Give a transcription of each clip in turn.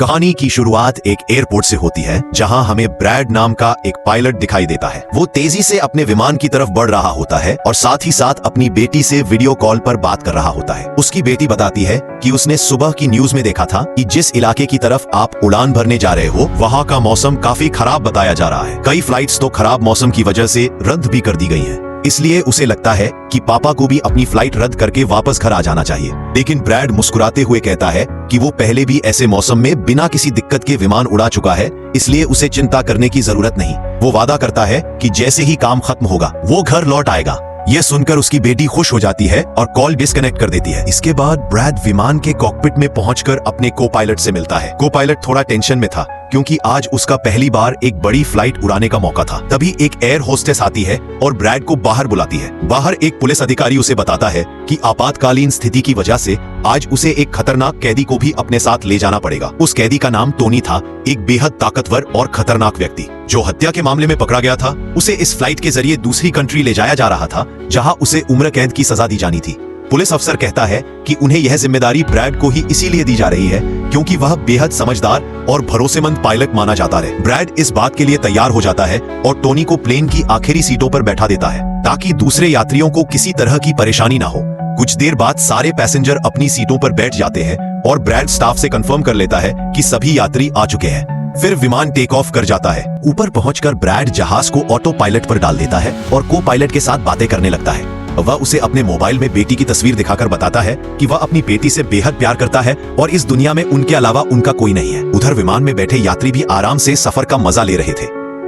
कहानी की शुरुआत एक एयरपोर्ट से होती है जहां हमें ब्रैड नाम का एक पायलट दिखाई देता है। वो तेजी से अपने विमान की तरफ बढ़ रहा होता है और साथ ही साथ अपनी बेटी से वीडियो कॉल पर बात कर रहा होता है। उसकी बेटी बताती है कि उसने सुबह की न्यूज में देखा था कि जिस इलाके की तरफ आप उड़ान भरने जा रहे हो वहां का मौसम काफी खराब बताया जा रहा है। कई फ्लाइट्स तो खराब मौसम की वजह से रद्द भी कर दी गई हैं। इसलिए उसे लगता है कि पापा को भी अपनी फ्लाइट रद्द करके वापस घर आ जाना चाहिए। लेकिन ब्रैड मुस्कुराते हुए कहता है कि वो पहले भी ऐसे मौसम में बिना किसी दिक्कत के विमान उड़ा चुका है, इसलिए उसे चिंता करने की जरूरत नहीं। वो वादा करता है कि जैसे ही काम खत्म होगा वो घर लौट आएगा। यह सुनकर उसकी बेटी खुश हो जाती है और कॉल डिस्कनेक्ट कर देती है। इसके बाद ब्रैड विमान के कॉकपिट में पहुंचकर अपने को पायलट से मिलता है। को पायलट थोड़ा टेंशन में था क्योंकि आज उसका पहली बार एक बड़ी फ्लाइट उड़ाने का मौका था। तभी एक एयर होस्टेस आती है और ब्रैड को बाहर बुलाती है। बाहर एक पुलिस अधिकारी उसे बताता है कि आपातकालीन स्थिति की वजह से आज उसे एक खतरनाक कैदी को भी अपने साथ ले जाना पड़ेगा। उस कैदी का नाम टोनी था, एक बेहद ताकतवर और खतरनाक व्यक्ति जो हत्या के मामले में पकड़ा गया था। उसे इस फ्लाइट के जरिए दूसरी कंट्री ले जाया जा रहा था जहां उसे उम्र कैद की सजा दी जानी थी। पुलिस अफसर कहता है कि उन्हें यह जिम्मेदारी ब्रैड को ही इसीलिए दी जा रही है क्योंकि वह बेहद समझदार और भरोसेमंद पायलट माना जाता है। ब्रैड इस बात के लिए तैयार हो जाता है और टोनी को प्लेन की आखिरी सीटों पर बैठा देता है ताकि दूसरे यात्रियों को किसी तरह की परेशानी ना हो। कुछ देर बाद सारे पैसेंजर अपनी सीटों पर बैठ जाते हैं और ब्रैड स्टाफ से कंफर्म कर लेता है कि सभी यात्री आ चुके हैं। फिर विमान टेक ऑफ कर जाता है। ऊपर पहुंचकर ब्रैड जहाज को ऑटो पायलट पर डाल देता है और को पायलट के साथ बातें करने लगता है। वह उसे अपने मोबाइल में बेटी की तस्वीर दिखाकर बताता है कि वह अपनी बेटी से बेहद प्यार करता है और इस दुनिया में उनके अलावा उनका कोई नहीं है। उधर विमान में बैठे यात्री भी आराम से सफर का मजा ले रहे थे।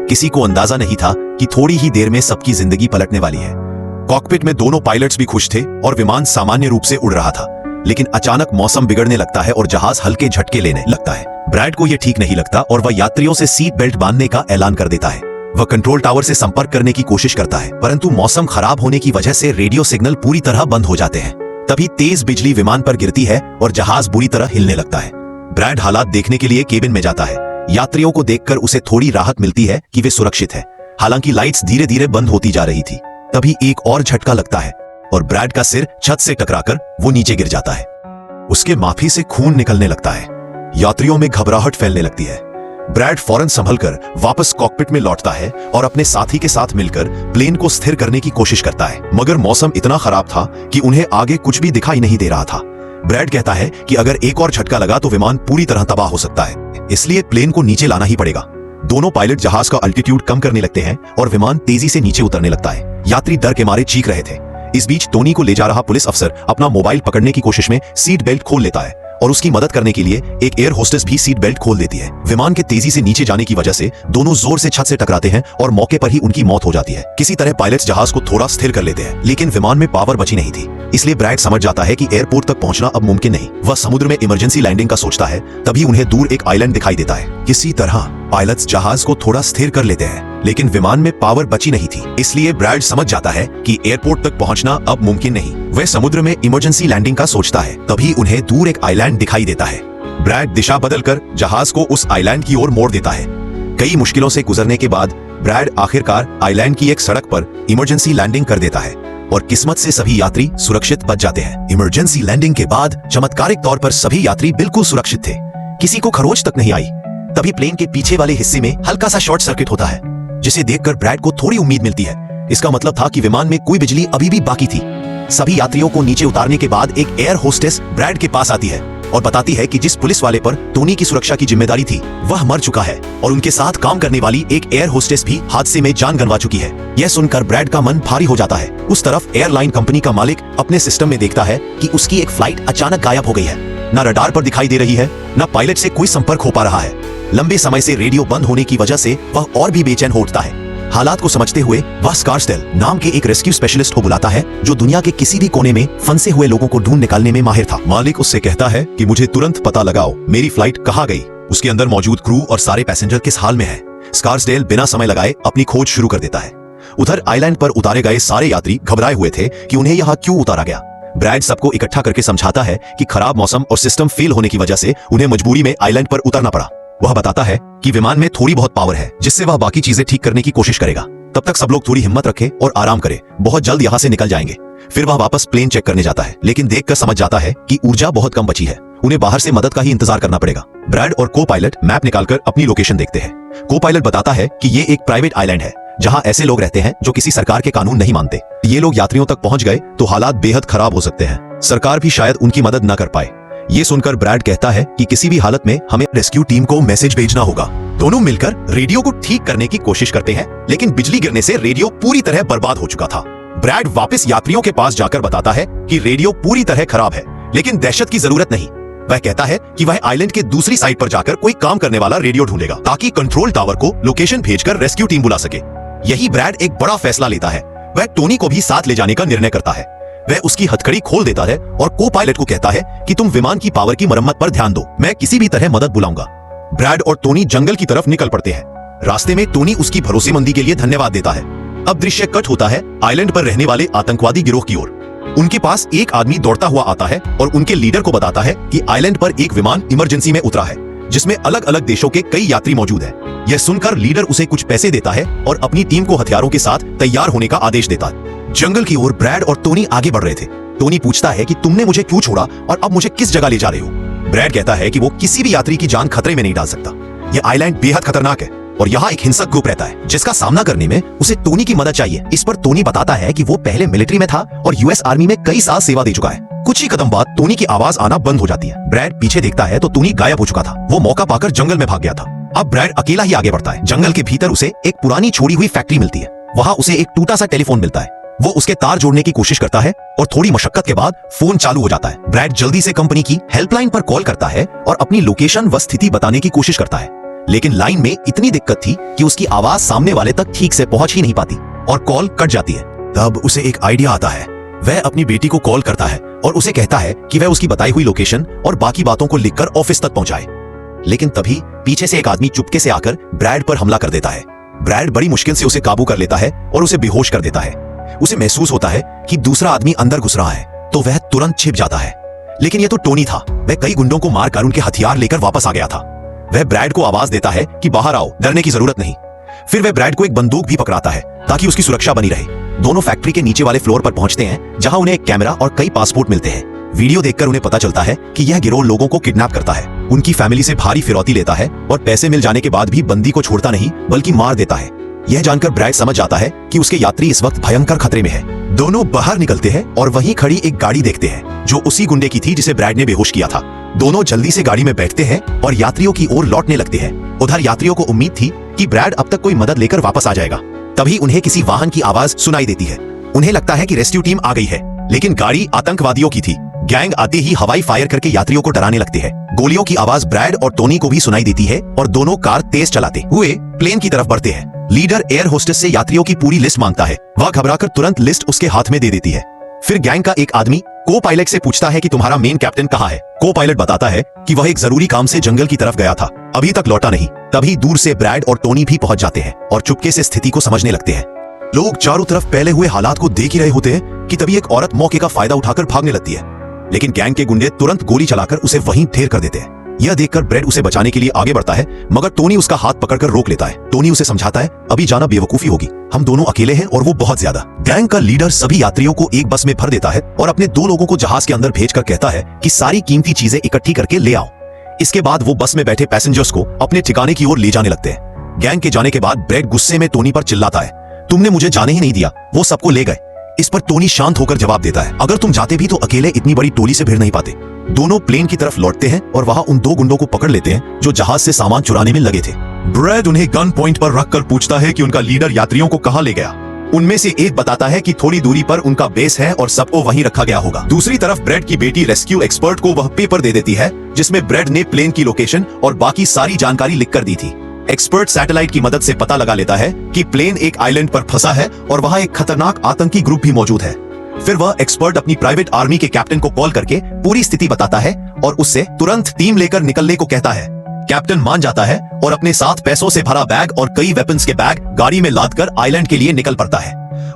किसी को अंदाजा नहीं था कि थोड़ी ही देर में सबकी जिंदगी पलटने वाली है। कॉकपिट में दोनों पायलट्स भी खुश थे और विमान सामान्य रूप से उड़ रहा था। लेकिन अचानक मौसम बिगड़ने लगता है और जहाज हल्के झटके लेने लगता है। ब्रैड को यह ठीक नहीं लगता और वह यात्रियों से सीट बेल्ट बांधने का ऐलान कर देता है। वह कंट्रोल टावर से संपर्क करने की कोशिश करता है, परंतु मौसम खराब होने की वजह से रेडियो सिग्नल पूरी तरह बंद हो जाते हैं। तभी तेज बिजली विमान पर गिरती है और जहाज बुरी तरह हिलने लगता है। ब्रैड हालात देखने के लिए केबिन में जाता है। यात्रियों को देखकर उसे थोड़ी राहत मिलती है कि वे सुरक्षित हैं। हालांकि लाइट्स धीरे धीरे बंद होती जा रही थी। तभी एक और झटका लगता है और ब्रैड का सिर छत से टकराकर वो नीचे गिर जाता है। उसके माथे से खून निकलने लगता है। यात्रियों में घबराहट फैलने लगती है। ब्रैड फौरन संभलकर वापस कॉकपिट में लौटता है और अपने साथी के साथ मिलकर प्लेन को स्थिर करने की कोशिश करता है, मगर मौसम इतना खराब था कि उन्हें आगे कुछ भी दिखाई नहीं दे रहा था। ब्रैड कहता है कि अगर एक और झटका लगा तो विमान पूरी तरह तबाह हो सकता है, इसलिए प्लेन को नीचे लाना ही पड़ेगा। दोनों पायलट जहाज का अल्टीट्यूड कम करने लगते हैं और विमान तेजी से नीचे उतरने लगता है। यात्री डर के मारे चीख रहे थे। इस बीच टोनी को ले जा रहा पुलिस अफसर अपना मोबाइल पकड़ने की कोशिश में सीट बेल्ट खोल लेता है और उसकी मदद करने के लिए एक एयर होस्टेस भी सीट बेल्ट खोल देती है। विमान के तेजी से नीचे जाने की वजह से दोनों जोर से छत से टकराते हैं और मौके पर ही उनकी मौत हो जाती है। किसी तरह पायलट्स जहाज को थोड़ा स्थिर कर लेते हैं, लेकिन विमान में पावर बची नहीं थी, इसलिए ब्रैड समझ जाता है कि एयरपोर्ट तक पहुंचना अब मुमकिन नहीं। वह समुद्र में इमरजेंसी लैंडिंग का सोचता है। तभी उन्हें दूर एक आइलैंड दिखाई देता है। किसी तरह पायलट्स जहाज को थोड़ा स्थिर कर लेते हैं, लेकिन विमान में पावर बची नहीं थी, इसलिए ब्रैड समझ जाता है कि एयरपोर्ट तक पहुंचना अब मुमकिन नहीं। वह समुद्र में इमरजेंसी लैंडिंग का सोचता है। तभी उन्हें दूर एक आइलैंड दिखाई देता है। ब्रैड दिशा बदलकर जहाज को उस आइलैंड की ओर मोड़ देता है। कई मुश्किलों से गुजरने के बाद ब्रैड आखिरकार आइलैंड की एक सड़क पर इमरजेंसी लैंडिंग कर देता है और किस्मत से सभी यात्री सुरक्षित बच जाते हैं। इमरजेंसी लैंडिंग के बाद चमत्कारिक तौर पर सभी यात्री बिल्कुल सुरक्षित थे। किसी को खरोच तक नहीं आई। तभी प्लेन के पीछे वाले हिस्से में हल्का सा शॉर्ट सर्किट होता है, जिसे देखकर ब्रैड को थोड़ी उम्मीद मिलती है। इसका मतलब था कि विमान में कोई बिजली अभी भी बाकी थी। सभी यात्रियों को नीचे उतारने के बाद एक एयर होस्टेस ब्रैड के पास आती है और बताती है कि जिस पुलिस वाले पर टोनी की सुरक्षा की जिम्मेदारी थी वह मर चुका है और उनके साथ काम करने वाली एक एयर होस्टेस भी हादसे में जान गंवा चुकी है। यह सुनकर ब्रैड का मन भारी हो जाता है। उस तरफ एयरलाइन कंपनी का मालिक अपने सिस्टम में देखता है कि उसकी एक फ्लाइट अचानक गायब हो गई है। न रडार पर दिखाई दे रही है, न पायलट से कोई संपर्क हो पा रहा है। लंबे समय से रेडियो बंद होने की वजह से वह और भी बेचैन हो उठता है। हालात को समझते हुए वह स्कार्सडेल नाम के एक रेस्क्यू स्पेशलिस्ट को बुलाता है जो दुनिया के किसी भी कोने में फंसे हुए लोगों को ढूंढ निकालने में माहिर था। मालिक उससे कहता है कि मुझे तुरंत पता लगाओ मेरी फ्लाइट कहाँ गई, उसके अंदर मौजूद क्रू और सारे पैसेंजर किस हाल में हैं। स्कार्सडेल बिना समय लगाए अपनी खोज शुरू कर देता है। उधर आइलैंड पर उतारे गए सारे यात्री घबराए हुए थे कि उन्हें यहाँ क्यों उतारा गया। ब्रैड सबको इकट्ठा करके समझाता है कि खराब मौसम और सिस्टम फेल होने की वजह से उन्हें मजबूरी में आइलैंड पर उतरना पड़ा। वह बताता है कि विमान में थोड़ी बहुत पावर है जिससे वह बाकी चीजें ठीक करने की कोशिश करेगा। तब तक सब लोग थोड़ी हिम्मत रखें और आराम करें, बहुत जल्द यहाँ से निकल जाएंगे। फिर वह वापस प्लेन चेक करने जाता है, लेकिन देखकर समझ जाता है कि ऊर्जा बहुत कम बची है। उन्हें बाहर से मदद का ही इंतजार करना पड़ेगा। ब्रैड और को पायलट मैप निकालकर अपनी लोकेशन देखते हैं। को पायलट बताता है कि ये एक प्राइवेट आइलैंड है जहां ऐसे लोग रहते हैं जो किसी सरकार के कानून नहीं मानते। ये लोग यात्रियों तक पहुंच गए तो हालात बेहद खराब हो सकते हैं। सरकार भी शायद उनकी मदद न कर पाए। ये सुनकर ब्रैड कहता है कि किसी भी हालत में हमें रेस्क्यू टीम को मैसेज भेजना होगा। दोनों मिलकर रेडियो को ठीक करने की कोशिश करते हैं, लेकिन बिजली गिरने से रेडियो पूरी तरह बर्बाद हो चुका था। ब्रैड वापस यात्रियों के पास जाकर बताता है कि रेडियो पूरी तरह खराब है, लेकिन दहशत की जरूरत नहीं। वह कहता है कि वह आइलैंड के दूसरी साइड पर जाकर कोई काम करने वाला रेडियो ढूंढेगा ताकि कंट्रोल टावर को लोकेशन भेजकर रेस्क्यू टीम बुला सके। यही ब्रैड एक बड़ा फैसला लेता है। वह टोनी को भी साथ ले जाने का निर्णय करता है। वह उसकी हथकड़ी खोल देता है और को पायलट को कहता है कि तुम विमान की पावर की मरम्मत पर ध्यान दो, मैं किसी भी तरह मदद बुलाऊंगा। ब्रैड और टोनी जंगल की तरफ निकल पड़ते हैं। रास्ते में टोनी उसकी भरोसेमंदी के लिए धन्यवाद देता है। अब दृश्य कट होता है आइलैंड पर रहने वाले आतंकवादी गिरोह की ओर। उनके पास एक आदमी दौड़ता हुआ आता है और उनके लीडर को बताता है कि आइलैंड पर एक विमान इमरजेंसी में उतरा है जिसमें अलग अलग देशों के कई यात्री मौजूद हैं। यह सुनकर लीडर उसे कुछ पैसे देता है और अपनी टीम को हथियारों के साथ तैयार होने का आदेश देता है। जंगल की ओर ब्रैड और टोनी आगे बढ़ रहे थे। टोनी पूछता है कि तुमने मुझे क्यों छोड़ा और अब मुझे किस जगह ले जा रहे हो। ब्रैड कहता है कि वो किसी भी यात्री की जान खतरे में नहीं डाल सकता। यह आइलैंड बेहद खतरनाक है और यहाँ एक हिंसक ग्रुप रहता है जिसका सामना करने में उसे टोनी की मदद चाहिए। इस पर टोनी बताता है कि वो पहले मिलिट्री में था और यूएस आर्मी में कई साल सेवा दे चुका है। कुछ ही कदम बाद टोनी की आवाज आना बंद हो जाती है। ब्रैड पीछे देखता है तो टोनी गायब हो चुका था। वो मौका पाकर जंगल में भाग गया था। अब ब्रैड अकेला ही आगे बढ़ता है। जंगल के भीतर उसे एक पुरानी छोड़ी हुई फैक्ट्री मिलती है। वहाँ उसे एक टूटा सा टेलीफोन मिलता है। वो उसके तार जोड़ने की कोशिश करता है और थोड़ी मशक्कत के बाद फोन चालू हो जाता है। ब्रैड जल्दी से कंपनी की हेल्पलाइन पर कॉल करता है और अपनी लोकेशन व स्थिति बताने की कोशिश करता है, लेकिन लाइन में इतनी दिक्कत थी कि उसकी आवाज सामने वाले तक ठीक से पहुंच ही नहीं पाती और कॉल कट जाती है। तब उसे एक आइडिया आता है। वह अपनी बेटी को कॉल करता है और उसे कहता है कि वह उसकी बताई हुई लोकेशन और बाकी बातों को लिखकर ऑफिस तक पहुंचाए। लेकिन तभी पीछे से एक आदमी चुपके से आकर ब्रैड पर हमला कर देता है। ब्रैड बड़ी मुश्किल से उसे काबू कर लेता है और उसे बेहोश कर देता है। उसे महसूस होता है कि दूसरा आदमी अंदर घुस रहा है तो वह तुरंत छिप जाता है, लेकिन यह तो टोनी था। वह कई गुंडों को मारकर उनके हथियार लेकर वापस आ गया था। वह ब्रैड को आवाज देता है कि बाहर आओ, डरने की जरूरत नहीं। फिर वह ब्रैड को एक बंदूक भी पकड़ाता है ताकि उसकी सुरक्षा बनी रहे। दोनों फैक्ट्री के नीचे वाले फ्लोर पर पहुंचते हैं जहां उन्हें एक कैमरा और कई पासपोर्ट मिलते हैं। वीडियो देखकर उन्हें पता चलता है कि यह गिरोह लोगों को किडनैप करता है, उनकी फैमिली से भारी फिरौती लेता है और पैसे मिल जाने के बाद भी बंदी को छोड़ता नहीं बल्कि मार देता है। यह जानकर ब्रैड समझ जाता है कि उसके यात्री इस वक्त भयंकर खतरे में है। दोनों बाहर निकलते हैं और वहीं खड़ी एक गाड़ी देखते हैं जो उसी गुंडे की थी जिसे ब्रैड ने बेहोश किया था। दोनों जल्दी से गाड़ी में बैठते हैं और यात्रियों की ओर लौटने लगते हैं। उधर यात्रियों को उम्मीद थी कि ब्रैड अब तक कोई मदद लेकर वापस आ जाएगा। तभी उन्हें किसी वाहन की आवाज सुनाई देती है। उन्हें लगता है कि रेस्क्यू टीम आ गई है, लेकिन गाड़ी आतंकवादियों की थी। गैंग आते ही हवाई फायर करके यात्रियों को डराने लगते हैं। गोलियों की आवाज ब्रैड और टोनी को भी सुनाई देती है और दोनों कार तेज चलाते हुए प्लेन की तरफ बढ़ते हैं। लीडर एयर होस्टेस से यात्रियों की पूरी लिस्ट मांगता है। वह घबराकर तुरंत लिस्ट उसके हाथ में दे देती है। फिर गैंग का एक आदमी को पायलट से पूछता है कि तुम्हारा मेन कैप्टन कहाँ है। को पायलट बताता है कि वह एक जरूरी काम से जंगल की तरफ गया था, अभी तक लौटा नहीं। तभी दूर से ब्रैड और टोनी भी पहुंच जाते हैं और चुपके से स्थिति को समझने लगते हैं। लोग चारों तरफ फैले हुए हालात को देख ही रहे होते हैं कि तभी एक औरत मौके का फायदा उठाकर भागने लगती है, लेकिन गैंग के गुंडे तुरंत गोली चलाकर उसे वहीं ढेर कर देते हैं। यह देखकर ब्रैड उसे बचाने के लिए आगे बढ़ता है, मगर टोनी उसका हाथ पकड़कर रोक लेता है। टोनी उसे समझाता है अभी जाना बेवकूफी होगी, हम दोनों अकेले हैं और वो बहुत ज्यादा। गैंग का लीडर सभी यात्रियों को एक बस में भर देता है और अपने 2 लोगों को जहाज के अंदर भेजकर कहता है कि सारी कीमती चीजें इकट्ठी करके ले आओ। इसके बाद वो बस में बैठे पैसेंजर्स को अपने ठिकाने की ओर ले जाने लगते हैं। गैंग के जाने के बाद ब्रैड गुस्से में टोनी पर चिल्लाता है, तुमने मुझे जाने ही नहीं दिया, वो सबको ले गए। इस पर टोनी शांत होकर जवाब देता है, अगर तुम जाते भी तो अकेले इतनी बड़ी टोली से भिड़ नहीं पाते। दोनों प्लेन की तरफ लौटते हैं और वहां उन 2 गुंडों को पकड़ लेते हैं जो जहाज से सामान चुराने में लगे थे। ब्रैड उन्हें गन पॉइंट पर रखकर पूछता है कि उनका लीडर यात्रियों को कहां ले गया। उनमें से एक बताता है कि थोड़ी दूरी पर उनका बेस है और सबको वहीं रखा गया होगा। दूसरी तरफ ब्रैड की बेटी रेस्क्यू एक्सपर्ट को वह पेपर दे देती है जिसमें ब्रैड ने प्लेन की लोकेशन और बाकी सारी जानकारी लिखकर दी थी। एक्सपर्ट सैटेलाइट की मदद से पता लगा लेता है कि प्लेन एक आइलैंड पर फंसा है और वहां एक खतरनाक आतंकी ग्रुप भी मौजूद है। फिर वह एक्सपर्ट अपनी प्राइवेट आर्मी के कैप्टन को कॉल करके पूरी स्थिति बताता है और उससे तुरंत टीम लेकर निकलने को कहता है। कैप्टन मान जाता है और अपने साथ पैसों से भरा बैग और कई वेपन्स के बैग गाड़ी में लादकर आइलैंड के लिए निकल पड़ता है।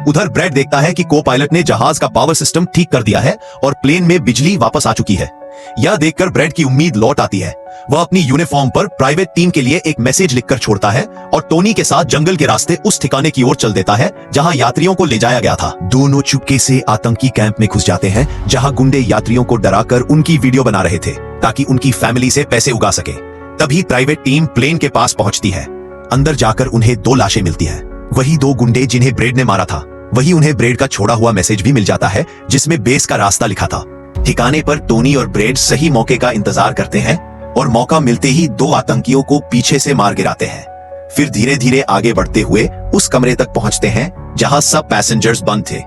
उधर ब्रैड देखता है कि को पायलट ने जहाज का पावर सिस्टम ठीक कर दिया है और प्लेन में बिजली वापस आ चुकी है। यह देखकर ब्रेड की उम्मीद लौट आती है। वह अपनी यूनिफॉर्म पर प्राइवेट टीम के लिए एक मैसेज लिखकर छोड़ता है और टोनी के साथ जंगल के रास्ते उस ठिकाने की ओर चल देता है जहां यात्रियों को ले जाया गया था। दोनों चुपके से आतंकी कैंप में घुस जाते हैं जहां गुंडे यात्रियों को डराकर उनकी वीडियो बना रहे थे ताकि उनकी फैमिली से पैसे उगा सके। तभी प्राइवेट टीम प्लेन के पास पहुंचती है। अंदर जाकर उन्हें 2 लाशें मिलती है। वही 2 गुंडे जिन्हें ब्रेड ने मारा था। वही उन्हें ब्रेड का छोड़ा हुआ मैसेज भी मिल जाता है जिसमें बेस का रास्ता लिखा था। ठिकाने पर टोनी और ब्रेड सही मौके का इंतजार करते हैं और मौका मिलते ही 2 आतंकियों को पीछे से मार गिराते हैं। फिर धीरे धीरे आगे बढ़ते हुए उस कमरे तक पहुंचते हैं जहां सब पैसेंजर्स बंद थे।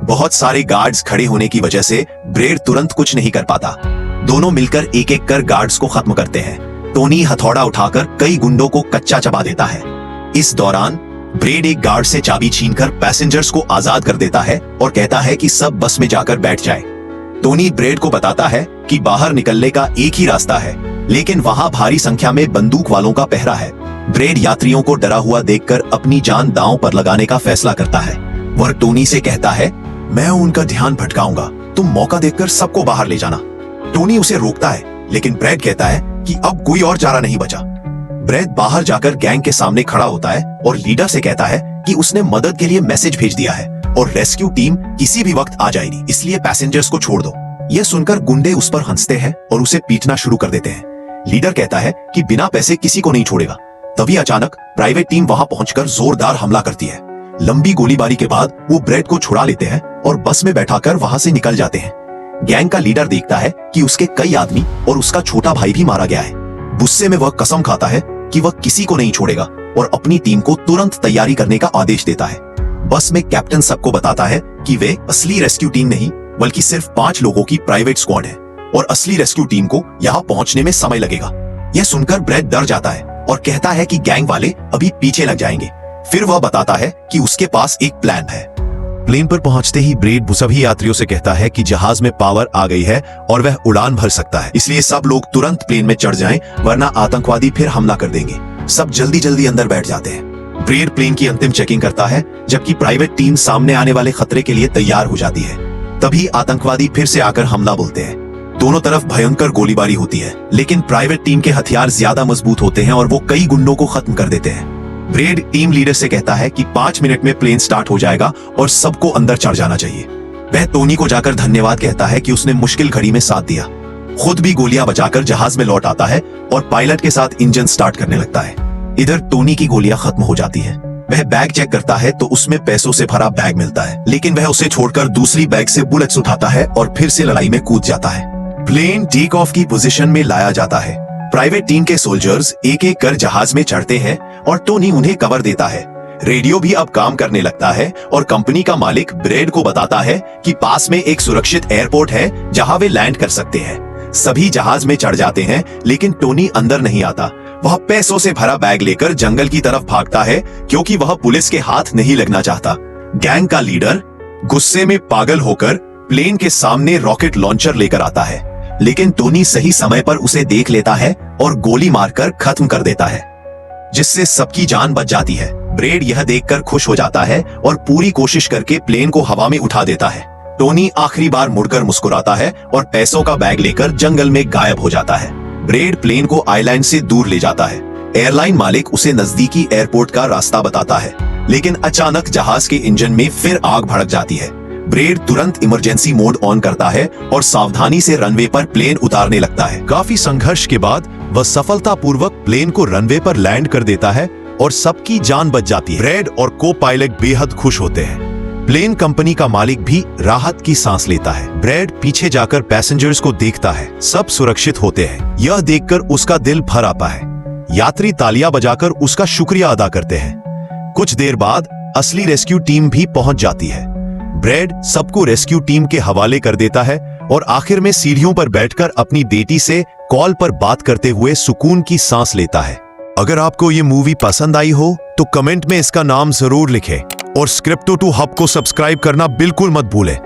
बहुत सारे गार्ड्स खड़े होने की वजह से ब्रेड तुरंत कुछ नहीं कर पाता। दोनों मिलकर एक एक कर गार्ड्स को खत्म करते हैं। टोनी हथौड़ा उठाकर कई गुंडों को कच्चा चबा देता है। इस दौरान ब्रेड एक गार्ड से चाबी छीनकर पैसेंजर्स को आजाद कर देता है और कहता है कि सब बस में जाकर बैठ जाए। टोनी ब्रेड को बताता है कि बाहर निकलने का एक ही रास्ता है, लेकिन वहां भारी संख्या में बंदूक वालों का पहरा है। ब्रेड यात्रियों को डरा हुआ देखकर अपनी जान दांव पर लगाने का फैसला करता है। वह टोनी से कहता है, मैं उनका ध्यान भटकाऊंगा, तुम मौका देखकर सबको बाहर ले जाना। टोनी उसे रोकता है, लेकिन ब्रेड कहता है कि अब कोई और चारा नहीं बचा। ब्रेड बाहर जाकर गैंग के सामने खड़ा होता है और लीडर से कहता है कि उसने मदद के लिए मैसेज भेज दिया है और रेस्क्यू टीम किसी भी वक्त आ जाएगी, इसलिए पैसेंजर्स को छोड़ दो। यह सुनकर गुंडे उस पर हंसते हैं और उसे पीटना शुरू कर देते हैं। लीडर कहता है कि बिना पैसे किसी को नहीं छोड़ेगा। तभी अचानक प्राइवेट टीम वहां पहुंचकर जोरदार हमला करती है। लंबी गोलीबारी के बाद वो ब्रेड को छुड़ा लेते हैं और बस में बैठाकर वहां से निकल जाते हैं। गैंग का लीडर देखता है कि उसके कई आदमी और उसका छोटा भाई भी मारा गया है। गुस्से में वह कसम खाता है कि वह किसी को नहीं छोड़ेगा और अपनी टीम को तुरंत तैयारी करने का आदेश देता है। बस में कैप्टन सबको बताता है कि वे असली रेस्क्यू टीम नहीं बल्कि सिर्फ 5 लोगों की प्राइवेट स्क्वाड है और असली रेस्क्यू टीम को यहाँ पहुंचने में समय लगेगा। यह सुनकर ब्रेड डर जाता है और कहता है कि गैंग वाले अभी पीछे लग जाएंगे। फिर वह बताता है कि उसके पास एक प्लान है। प्लेन पर पहुंचते ही ब्रेड सभी यात्रियों से कहता है कि जहाज में पावर आ गई है और वह उड़ान भर सकता है, इसलिए सब लोग तुरंत प्लेन में चढ़ जाएं, वरना आतंकवादी फिर हमला कर देंगे। सब जल्दी जल्दी अंदर बैठ जाते हैं। ब्रेड प्लेन की अंतिम चेकिंग करता है, जबकि प्राइवेट टीम सामने आने वाले खतरे के लिए तैयार हो जाती है। तभी आतंकवादी फिर से आकर हमला बोलते हैं। दोनों तरफ भयंकर गोलीबारी होती है, लेकिन प्राइवेट टीम के हथियार ज्यादा मजबूत होते हैं और वो कई गुंडों को खत्म कर देते हैं। ब्रेड टीम लीडर से कहता है कि 5 मिनट में प्लेन स्टार्ट हो जाएगा और सबको अंदर चढ़ जाना चाहिए। वह टोनी को जाकर धन्यवाद कहता है कि उसने मुश्किल घड़ी में साथ दिया। खुद भी गोलियां बचाकर जहाज में लौट आता है और पायलट के साथ इंजन स्टार्ट करने लगता है। इधर टोनी की गोलियां खत्म हो जाती है। वह बैग चेक करता है तो उसमें पैसों से भरा बैग मिलता है, लेकिन वह उसे छोड़कर दूसरी बैग से बुलेट्स उठाता है और फिर से लड़ाई में कूद जाता है। प्लेन टेक ऑफ की पोजीशन में लाया जाता है। प्राइवेट टीम के सोल्जर्स एक एक कर जहाज में चढ़ते हैं और टोनी उन्हें कवर देता है। रेडियो भी अब काम करने लगता है और कंपनी का मालिक ब्रेड को बताता है कि पास में एक सुरक्षित एयरपोर्ट है जहां वे लैंड कर सकते हैं। सभी जहाज में चढ़ जाते हैं, लेकिन टोनी अंदर नहीं आता। वह पैसों से भरा बैग लेकर जंगल की तरफ भागता है क्योंकि वह पुलिस के हाथ नहीं लगना चाहता। गैंग का लीडर गुस्से में पागल होकर प्लेन के सामने रॉकेट लॉन्चर लेकर आता है, लेकिन टोनी सही समय पर उसे देख लेता है और गोली मारकर खत्म कर देता है, जिससे सबकी जान बच जाती है। ब्रेड यह देखकर खुश हो जाता है और पूरी कोशिश करके प्लेन को हवा में उठा देता है। टोनी आखिरी बार मुड़कर मुस्कुराता है और पैसों का बैग लेकर जंगल में गायब हो जाता है। ब्रेड प्लेन को आइलैंड से दूर ले जाता है। एयरलाइन मालिक उसे नजदीकी एयरपोर्ट का रास्ता बताता है, लेकिन अचानक जहाज के इंजन में फिर आग भड़क जाती है। ब्रेड तुरंत इमरजेंसी मोड ऑन करता है और सावधानी से रनवे पर प्लेन उतारने लगता है। काफी संघर्ष के बाद वह सफलतापूर्वक प्लेन को रनवे पर लैंड कर देता है और सबकी जान बच जाती है। ब्रेड और को पायलट बेहद खुश होते हैं। प्लेन कंपनी का मालिक भी राहत की सांस लेता है। ब्रेड पीछे जाकर पैसेंजर्स को देखता है, सब सुरक्षित होते हैं। यह देखकर उसका दिल भर आता है। यात्री तालियां बजाकर उसका शुक्रिया अदा करते हैं। कुछ देर बाद असली रेस्क्यू टीम भी पहुंच जाती है। ब्रेड सबको रेस्क्यू टीम के हवाले कर देता है और आखिर में सीढ़ियों पर बैठकर अपनी बेटी से कॉल पर बात करते हुए सुकून की सांस लेता है। अगर आपको ये मूवी पसंद आई हो तो कमेंट में इसका नाम जरूर लिखें और स्क्रिप्टो टू हब को सब्सक्राइब करना बिल्कुल मत भूलें।